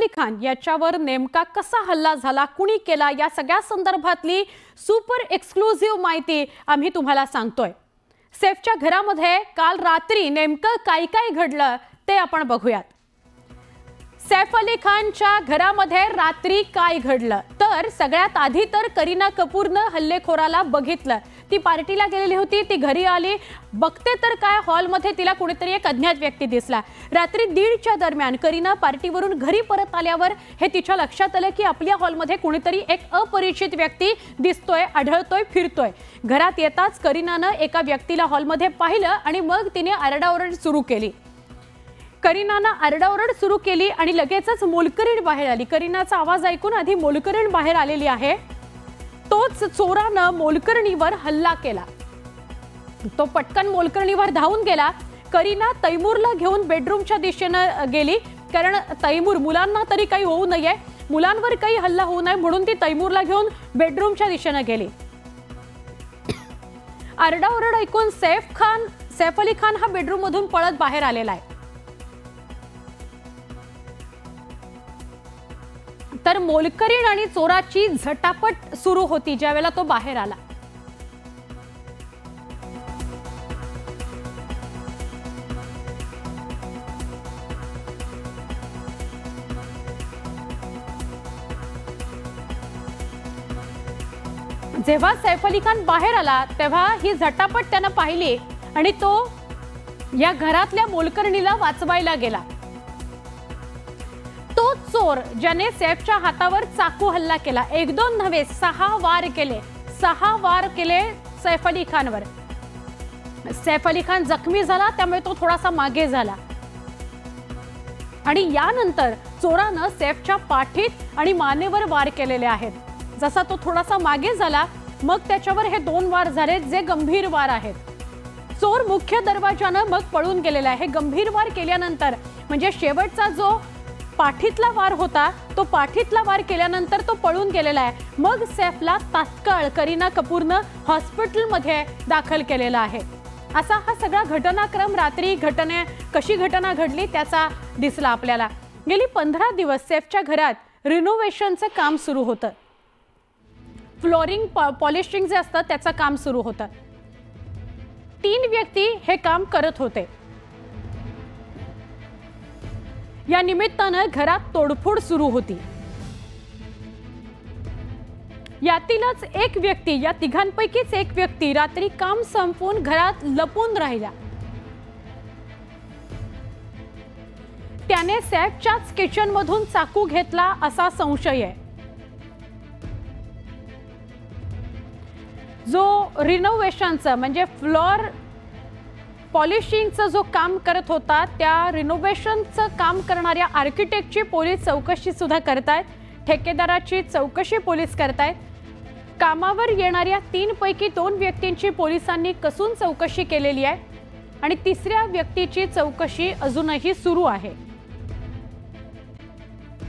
खान याच्यावर नेमका कसा हल्ला झाला, कुणी केला, या सगळ्या संदर्भातली सुपर एक्सक्लुझिव्ह माहिती आम्ही तुम्हाला सांगतोय। सैफच्या घरामध्ये काल रात्री नेमकं काय काय घडलं ते आपण बघूयात। सैफ अली खानच्या घरामध्ये रात्री काय घडलं तर सगळ्यात आधी तर करीना कपूरनं हल्लेखोराला बघितलं। ती पार्टीला गेलेली होती, ती घरी आली, बघते तर काय हॉलमध्ये तिला कोणीतरी एक अज्ञात व्यक्ती दिसला। रात्री 1:30च्या दरम्यान करीना पार्टीवरून घरी परत आल्यावर हे तिच्या लक्षात आलं की आपल्या हॉलमध्ये कोणीतरी एक अपरिचित व्यक्ती दिसतोय, आढळतोय, फिरतोय। घरात येताच करीनानं एका व्यक्तीला हॉलमध्ये पाहिलं आणि मग तिने आरडाओरड सुरू केली। करीनानं आरडाओरड सुरू केली आणि लगेचच मोलकरीण बाहेर आली। करीनाचा आवाज ऐकून आधी मोलकरीण बाहेर आलेली आहे। तोच चोरानं मोलकरणीवर हल्ला केला। तो पटकन मोलकरणीवर धावून गेला। करीना तैमूरला घेऊन बेडरूमच्या दिशेने गेली, कारण तैमूर मुलांना तरी काही होऊ नये, मुलांवर काही हल्ला होऊ नये म्हणून ती तैमूरला घेऊन बेडरूमच्या दिशेने गेली। आरडाओरड ऐकून सैफ अली खान हा बेडरूम मधून पळत बाहेर आलेला आहे। तर मोलकरीण आणि चोराची झटापट सुरू होती ज्यावेळेला तो बाहेर आला। जेव्हा सैफ अली खान बाहेर आला तेव्हा ही झटापट त्याने पाहिली आणि तो या घरातल्या मोलकरणीला वाचवायला गेला। तो चोर ज्याने सैफच्या हातावर चाकू हल्ला केला, 1-2 नव्हे 6 वार केले, 6 वार केले सैफ अली खानवर। सैफ अली खान जखमी झाला, त्यामुळे तो थोडासा मागे झाला आणि यानंतर चोरानं सैफच्या पाठीत आणि मानेवर वार केलेले आहेत। जसा तो थोडासा मागे झाला मग त्याच्यावर हे 2 वार झाले जे गंभीर वार आहेत। चोर मुख्य दरवाजानं मग पळून गेलेला आहे। गंभीर वार केल्यानंतर म्हणजे शेवटचा जो पाठीतला वार होता तो पाठीतला वार केल्यानंतर तो पळून गेलेला आहे। मग सैफला तात्काळ करीना कपूरनं हॉस्पिटलमध्ये दाखल केलेला आहे। असा हा सगळा घटनाक्रम रात्री कशी घटना घडली त्याचा दिसला आपल्याला। गेली 15 दिवस सैफच्या घरात रिनोव्हेशनचं काम सुरू होतं, फ्लोरिंग पॉलिशिंग जे असतं त्याचं काम सुरू होतं। 3 व्यक्ती हे काम करत होते। या निमित्तानं घरात तोडफोड सुरू होती। यातीलच एक व्यक्ती, या तिघांपैकीच एक व्यक्ती रात्री काम संपवून घरात लपून राहिला। त्याने सैफच्याच किचन मधून चाकू घेतला असा संशय आहे। जो रिनोव्हेशनचं म्हणजे फ्लोर पॉलिशिंगचं जो काम करत होता त्या रिनोव्हेशनचं काम करणाऱ्या आर्किटेक्टची पोलीस चौकशी सुद्धा करतायत, ठेकेदाराची चौकशी पोलीस करतायत। कामावर येणाऱ्या 3 पैकी 2 व्यक्तींची पोलिसांनी कसून चौकशी केलेली आहे आणि 3ऱ्या व्यक्तीची चौकशी अजूनही सुरू आहे।